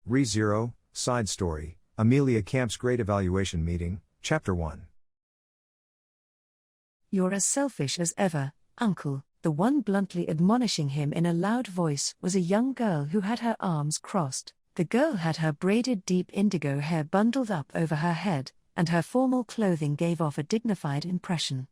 Re-Zero, Side Story, Emilia Camp's Great Evaluation Meeting, Chapter 1. "You're as selfish as ever, Uncle." The one bluntly admonishing him in a loud voice was a young girl who had her arms crossed. The girl had her braided deep indigo hair bundled up over her head, and her formal clothing gave off a dignified impression.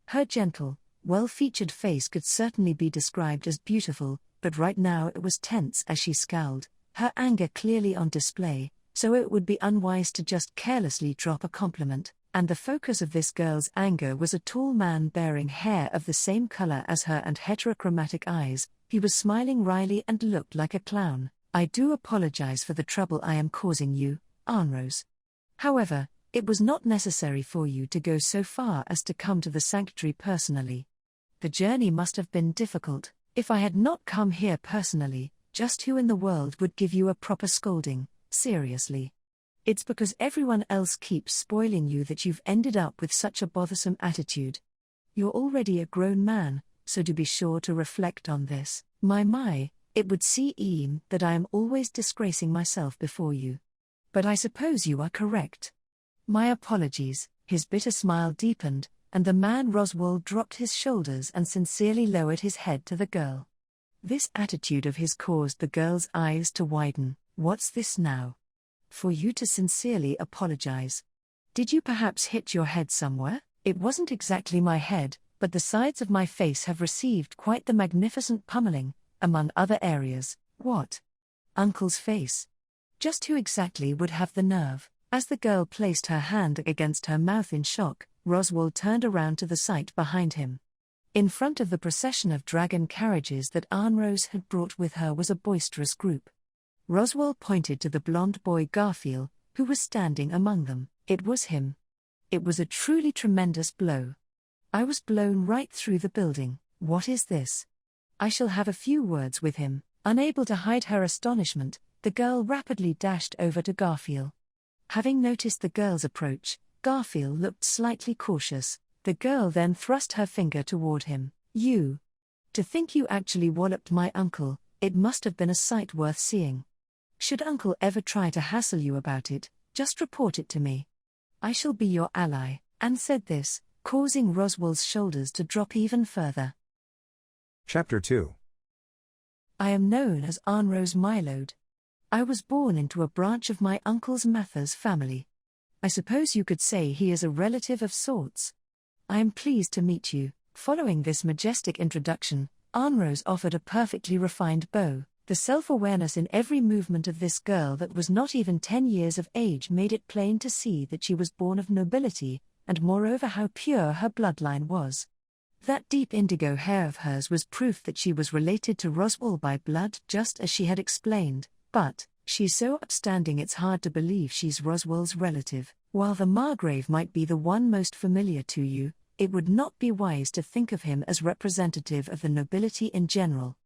Her gentle, well-featured face could certainly be described as beautiful, but right now it was tense as she scowled, her anger clearly on display, so it would be unwise to just carelessly drop a compliment. And the focus of this girl's anger was a tall man bearing hair of the same color as her and heterochromatic eyes. He was smiling wryly and looked like a clown. "I do apologize for the trouble I am causing you, Arnrose. However, it was not necessary for you to go so far as to come to the sanctuary personally. The journey must have been difficult. If I had not come here personally, just who in the world would give you a proper scolding, seriously? It's because everyone else keeps spoiling you that you've ended up with such a bothersome attitude. You're already a grown man, so do be sure to reflect on this. My, it would seem that I am always disgracing myself before you. But I suppose you are correct. My apologies." His bitter smile deepened, and the man Roswell dropped his shoulders and sincerely lowered his head to the girl. This attitude of his caused the girl's eyes to widen. "What's this now? For you to sincerely apologize? Did you perhaps hit your head somewhere?" "It wasn't exactly my head, but the sides of my face have received quite the magnificent pummeling, among other areas." "What? Uncle's face? Just who exactly would have the nerve?" As the girl placed her hand against her mouth in shock, Roswell turned around to the sight behind him. In front of the procession of dragon carriages that Arnrose had brought with her was a boisterous group. Roswell pointed to the blond boy Garfield, who was standing among them. It was him. It was a truly tremendous blow. "I was blown right through the building. What is this? I shall have a few words with him." Unable to hide her astonishment, the girl rapidly dashed over to Garfield. Having noticed the girl's approach, Garfield looked slightly cautious. The girl then thrust her finger toward him. "You. To think you actually walloped my uncle, it must have been a sight worth seeing. Should Uncle ever try to hassle you about it, just report it to me. I shall be your ally," and said this, causing Roswell's shoulders to drop even further. Chapter 2. "I am known as Arnrose Mylode. I was born into a branch of my uncle's Mathers family. I suppose you could say he is a relative of sorts. I am pleased to meet you." Following this majestic introduction, Arnrose offered a perfectly refined bow. The self-awareness in every movement of this girl that was not even 10 years of age made it plain to see that she was born of nobility, and moreover how pure her bloodline was. That deep indigo hair of hers was proof that she was related to Roswell by blood, just as she had explained. "But, she's so upstanding it's hard to believe she's Roswell's relative. While the Margrave might be the one most familiar to you, it would not be wise to think of him as representative of the nobility in general.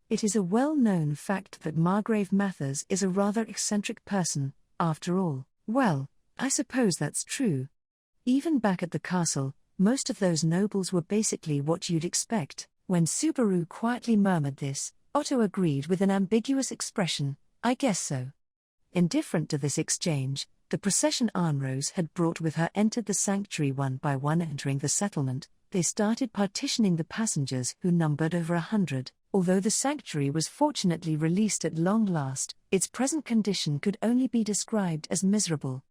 It is a well-known fact that Margrave Mathers is a rather eccentric person, after all." "Well, I suppose that's true. Even back at the castle, most of those nobles were basically what you'd expect." When Subaru quietly murmured this, Otto agreed with an ambiguous expression. "I guess so." Indifferent to this exchange, the procession Arnrose had brought with her entered the sanctuary one by one. Entering the settlement, they started partitioning the passengers, who numbered over 100. Although the sanctuary was fortunately released at long last, its present condition could only be described as miserable.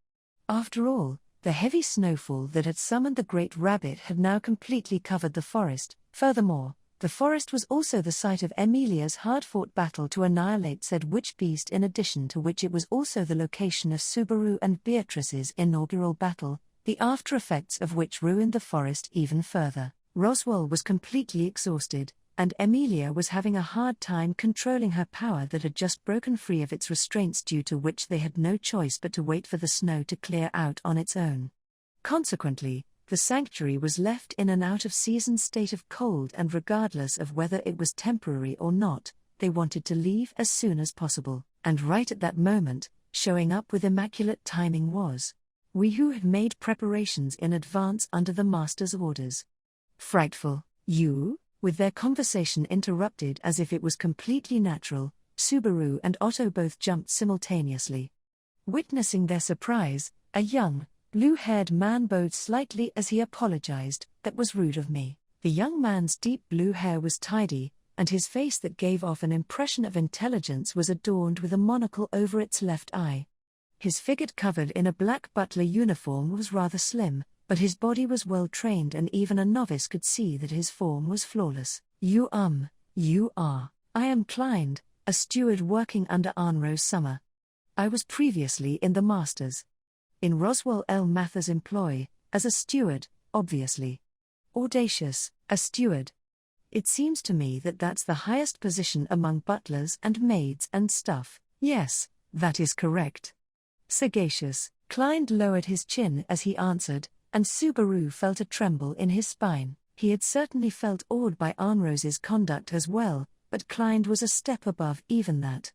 After all, the heavy snowfall that had summoned the Great Rabbit had now completely covered the forest. Furthermore, the forest was also the site of Emilia's hard-fought battle to annihilate said witch beast, in addition to which it was also the location of Subaru and Beatrice's inaugural battle, the after-effects of which ruined the forest even further. Roswell was completely exhausted, and Emilia was having a hard time controlling her power that had just broken free of its restraints, due to which they had no choice but to wait for the snow to clear out on its own. Consequently, the sanctuary was left in an out-of-season state of cold, and regardless of whether it was temporary or not, they wanted to leave as soon as possible. And right at that moment, showing up with immaculate timing was we, who had made preparations in advance under the master's orders. "Frightful, you?" With their conversation interrupted as if it was completely natural, Subaru and Otto both jumped simultaneously. Witnessing their surprise, a young, blue-haired man bowed slightly as he apologized. "That was rude of me." The young man's deep blue hair was tidy, and his face that gave off an impression of intelligence was adorned with a monocle over its left eye. His figure covered in a black butler uniform was rather slim, but his body was well trained and even a novice could see that his form was flawless. You are. I am Clind, a steward working under Arnrose Summer. I was previously in the Masters. In Roswell L. Mather's employ, as a steward, obviously. Audacious, a steward. It seems to me that that's the highest position among butlers and maids and stuff. Yes, that is correct. Sagacious, Clind lowered his chin as he answered, and Subaru felt a tremble in his spine. He had certainly felt awed by Arnrose's conduct as well, but Clind was a step above even that.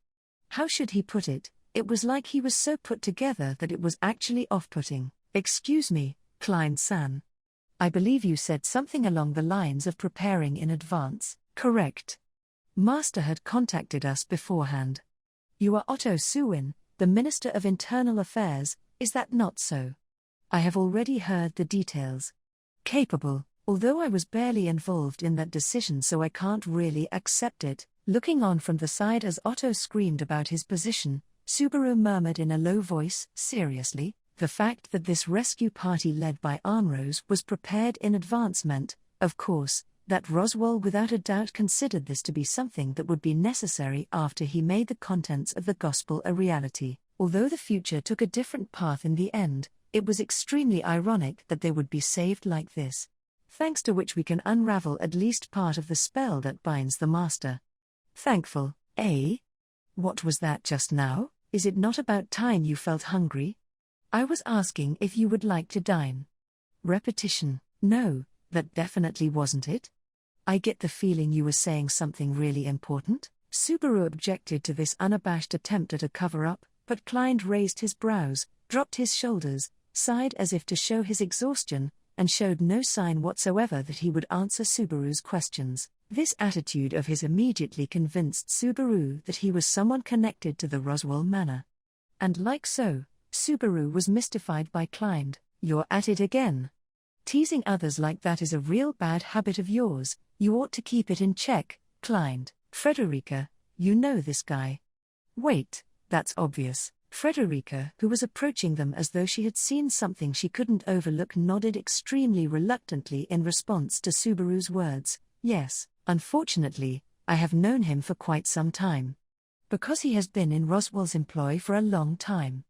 How should he put it? It was like he was so put together that it was actually off-putting. "Excuse me, Clind-san. I believe you said something along the lines of preparing in advance, correct? Master had contacted us beforehand. You are Otto Suwin, the Minister of Internal Affairs, is that not so? I have already heard the details. Capable, although I was barely involved in that decision, so I can't really accept it." Looking on from the side as Otto screamed about his position, Subaru murmured in a low voice, "Seriously? The fact that this rescue party led by Arnrose was prepared in advance meant, of course, that Roswell without a doubt considered this to be something that would be necessary after he made the contents of the gospel a reality. Although the future took a different path in the end, it was extremely ironic that they would be saved like this. Thanks to which we can unravel at least part of the spell that binds the Master. Thankful, eh? What was that just now? Is it not about time you felt hungry? I was asking if you would like to dine. Repetition, no, that definitely wasn't it. I get the feeling you were saying something really important. Subaru objected to this unabashed attempt at a cover-up, but Clind raised his brows, dropped his shoulders, sighed as if to show his exhaustion, and showed no sign whatsoever that he would answer Subaru's questions. This attitude of his immediately convinced Subaru that he was someone connected to the Roswell Manor. And like so, Subaru was mystified by Clind. "You're at it again. Teasing others like that is a real bad habit of yours. You ought to keep it in check, Clind." "Frederica, you know this guy." "Wait, that's obvious." Frederica, who was approaching them as though she had seen something she couldn't overlook, nodded extremely reluctantly in response to Subaru's words. "Yes, unfortunately, I have known him for quite some time. Because he has been in Roswell's employ for a long time.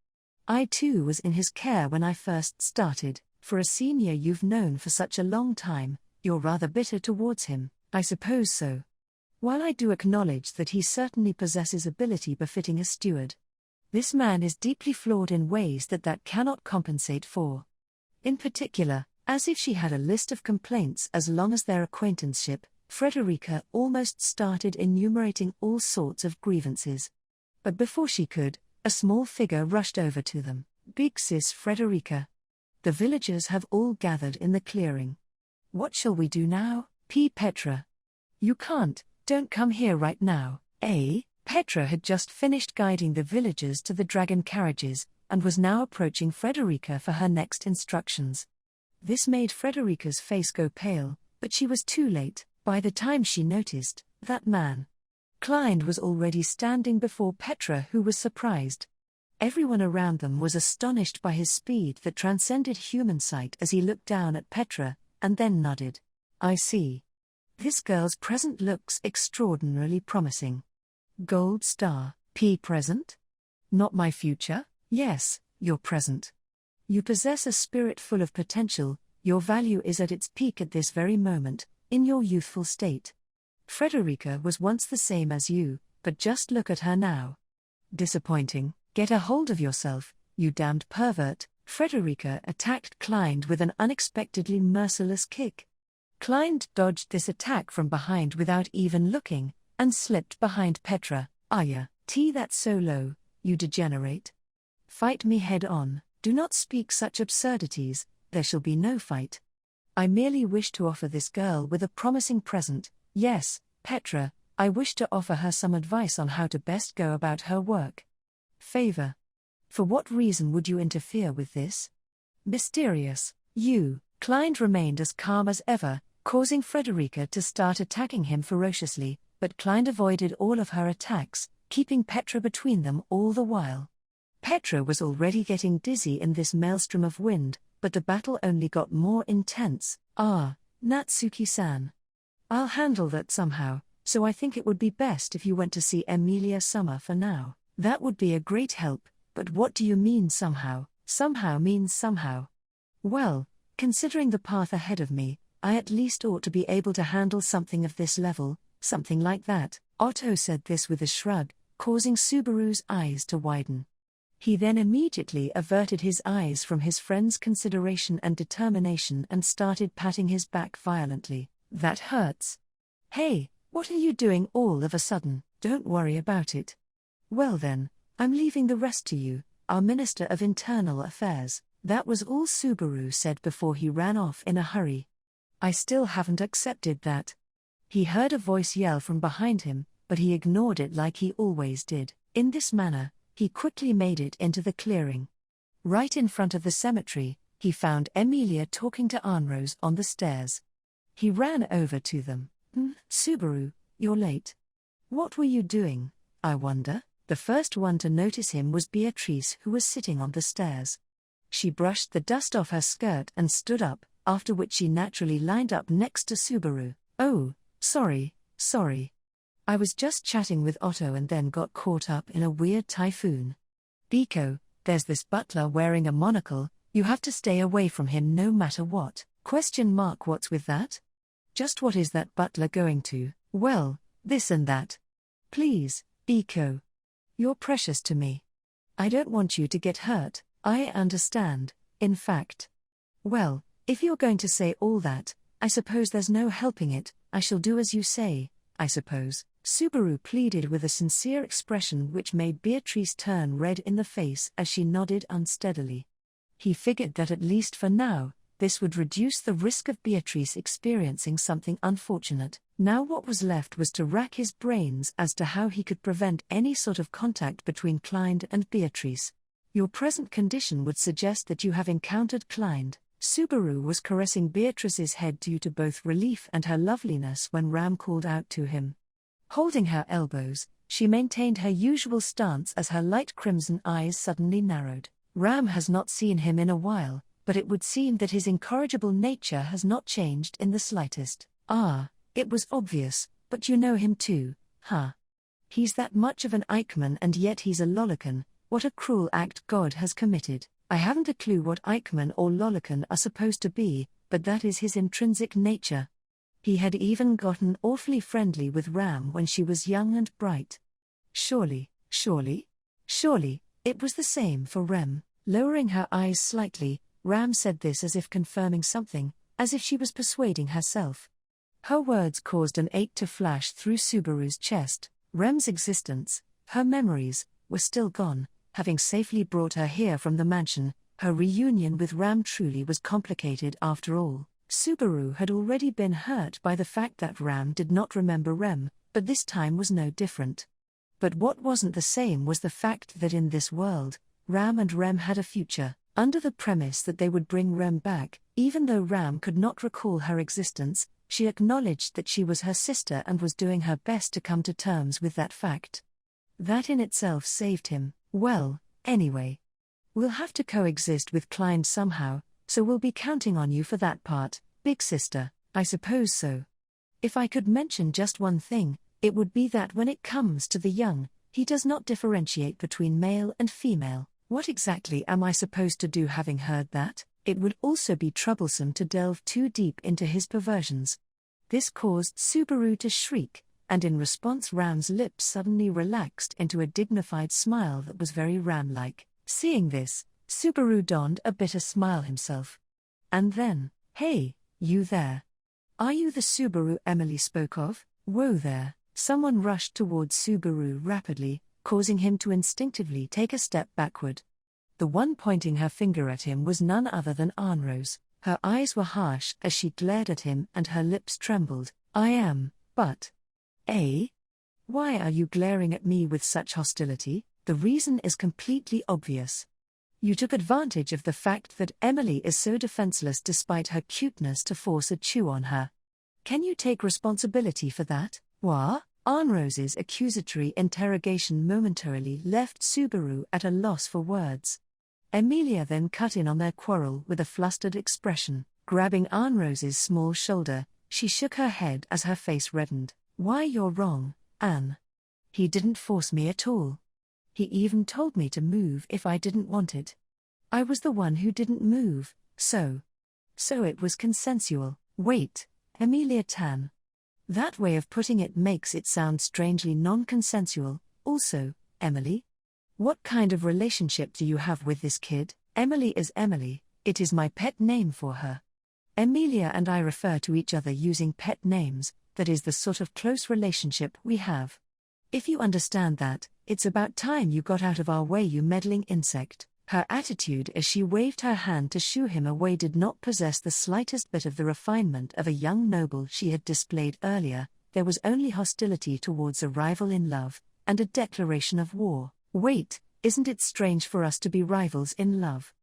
I too was in his care when I first started. For a senior you've known for such a long time, you're rather bitter towards him." "I suppose so. While I do acknowledge that he certainly possesses ability befitting a steward, this man is deeply flawed in ways that cannot compensate for. In particular, as if she had a list of complaints as long as their acquaintanceship, Frederica almost started enumerating all sorts of grievances. But before she could, a small figure rushed over to them. "Big sis Frederica. The villagers have all gathered in the clearing. What shall we do now, Petra? You don't come here right now, eh?" Petra had just finished guiding the villagers to the dragon carriages, and was now approaching Frederica for her next instructions. This made Frederica's face go pale, but she was too late. By the time she noticed, that man, Clind, was already standing before Petra, who was surprised. Everyone around them was astonished by his speed that transcended human sight as he looked down at Petra, and then nodded. "I see. This girl's present looks extraordinarily promising. Gold star, present? Not my future? Yes, your present. You possess a spirit full of potential, your value is at its peak at this very moment, in your youthful state. Frederica was once the same as you, but just look at her now. Disappointing. Get a hold of yourself, you damned pervert." Frederica attacked Clind with an unexpectedly merciless kick. Clind dodged this attack from behind without even looking, and slipped behind Petra. "Aya, that's so low, you degenerate. Fight me head on, do not speak such absurdities, there shall be no fight. I merely wish to offer this girl with a promising present. Yes, Petra, I wish to offer her some advice on how to best go about her work. Favor. For what reason would you interfere with this? Mysterious. Klein remained as calm as ever, causing Frederica to start attacking him ferociously, but Klein avoided all of her attacks, keeping Petra between them all the while. Petra was already getting dizzy in this maelstrom of wind, but the battle only got more intense. Natsuki-san. I'll handle that somehow, so I think it would be best if you went to see Emilia Summer for now. That would be a great help, but what do you mean somehow? Somehow means somehow. Well, considering the path ahead of me, I at least ought to be able to handle something of this level, something like that. Otto said this with a shrug, causing Subaru's eyes to widen. He then immediately averted his eyes from his friend's consideration and determination and started patting his back violently. That hurts. Hey, what are you doing all of a sudden? Don't worry about it. Well then, I'm leaving the rest to you, our Minister of Internal Affairs. That was all Subaru said before he ran off in a hurry. I still haven't accepted that. He heard a voice yell from behind him, but he ignored it like he always did. In this manner, he quickly made it into the clearing. Right in front of the cemetery, he found Emilia talking to Arnrose on the stairs. He ran over to them. Subaru, you're late. What were you doing, I wonder? The first one to notice him was Beatrice, who was sitting on the stairs. She brushed the dust off her skirt and stood up, after which she naturally lined up next to Subaru. Oh, sorry. I was just chatting with Otto and then got caught up in a weird typhoon. Biko, there's this butler wearing a monocle, you have to stay away from him no matter what. What's with that? Just what is that butler going to? Well, this and that. Please, Biko. You're precious to me. I don't want you to get hurt, I understand, in fact. Well, if you're going to say all that, I suppose there's no helping it, I shall do as you say, I suppose. Subaru pleaded with a sincere expression which made Beatrice turn red in the face as she nodded unsteadily. He figured that at least for now, this would reduce the risk of Beatrice experiencing something unfortunate. Now what was left was to rack his brains as to how he could prevent any sort of contact between Klein and Beatrice. Your present condition would suggest that you have encountered Klein. Subaru was caressing Beatrice's head due to both relief and her loveliness when Ram called out to him. Holding her elbows, she maintained her usual stance as her light crimson eyes suddenly narrowed. Ram has not seen him in a while, but it would seem that his incorrigible nature has not changed in the slightest. It was obvious, but you know him too, huh? He's that much of an Eichmann and yet he's a Lolican. What a cruel act God has committed. I haven't a clue what Eichmann or Lolican are supposed to be, but that is his intrinsic nature. He had even gotten awfully friendly with Ram when she was young and bright. Surely, it was the same for Rem. Lowering her eyes slightly, Ram said this as if confirming something, as if she was persuading herself. Her words caused an ache to flash through Subaru's chest. Rem's existence, her memories, were still gone, having safely brought her here from the mansion. Her reunion with Ram truly was complicated after all. Subaru had already been hurt by the fact that Ram did not remember Rem, but this time was no different. But what wasn't the same was the fact that in this world, Ram and Rem had a future, under the premise that they would bring Rem back. Even though Ram could not recall her existence, she acknowledged that she was her sister and was doing her best to come to terms with that fact. That in itself saved him. Well, anyway. We'll have to coexist with Klein somehow, so we'll be counting on you for that part, big sister. I suppose so. If I could mention just one thing, it would be that when it comes to the young, he does not differentiate between male and female. What exactly am I supposed to do having heard that? It would also be troublesome to delve too deep into his perversions. This caused Subaru to shriek, and in response Ram's lips suddenly relaxed into a dignified smile that was very Ram-like. Seeing this, Subaru donned a bitter smile himself. And then, hey, you there. Are you the Subaru Emily spoke of? Whoa there. Someone rushed towards Subaru rapidly, causing him to instinctively take a step backward. The one pointing her finger at him was none other than Arnrose. Her eyes were harsh as she glared at him and her lips trembled. I am, but... Why are you glaring at me with such hostility? The reason is completely obvious. You took advantage of the fact that Emily is so defenseless despite her cuteness to force a chew on her. Can you take responsibility for that? What? Anrose's accusatory interrogation momentarily left Subaru at a loss for words. Emilia then cut in on their quarrel with a flustered expression. Grabbing Anrose's small shoulder, she shook her head as her face reddened. Why, you're wrong, Anne. He didn't force me at all. He even told me to move if I didn't want it. I was the one who didn't move, so it was consensual. Wait, Emilia Tan. That way of putting it makes it sound strangely non-consensual. Also, Emily? What kind of relationship do you have with this kid? Emily is Emily, it is my pet name for her. Emilia and I refer to each other using pet names, that is the sort of close relationship we have. If you understand that, it's about time you got out of our way, you meddling insect. Her attitude as she waved her hand to shoo him away did not possess the slightest bit of the refinement of a young noble she had displayed earlier. There was only hostility towards a rival in love, and a declaration of war. Wait, isn't it strange for us to be rivals in love?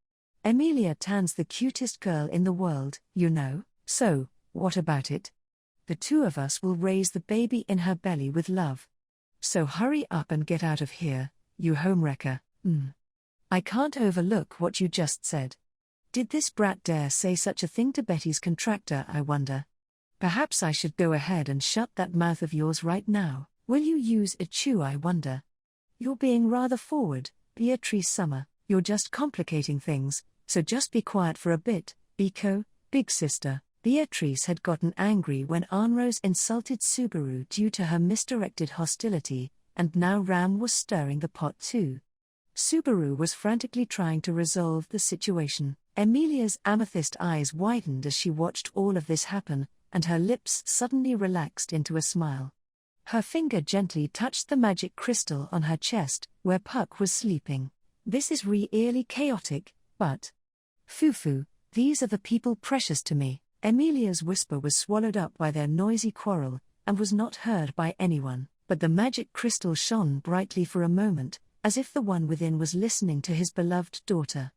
Emilia Tan's the cutest girl in the world, you know, so, what about it? The two of us will raise the baby in her belly with love. So hurry up and get out of here, you homewrecker. I can't overlook what you just said. Did this brat dare say such a thing to Betty's contractor, I wonder? Perhaps I should go ahead and shut that mouth of yours right now. Will you use a chew, I wonder? You're being rather forward, Beatrice Summer. You're just complicating things, so just be quiet for a bit, Biko, big sister. Beatrice had gotten angry when Anrose insulted Subaru due to her misdirected hostility, and now Ram was stirring the pot too. Subaru was frantically trying to resolve the situation. Emilia's amethyst eyes widened as she watched all of this happen, and her lips suddenly relaxed into a smile. Her finger gently touched the magic crystal on her chest, where Puck was sleeping. This is really chaotic, but... Fufu, these are the people precious to me. Emilia's whisper was swallowed up by their noisy quarrel, and was not heard by anyone, but the magic crystal shone brightly for a moment, as if the one within was listening to his beloved daughter.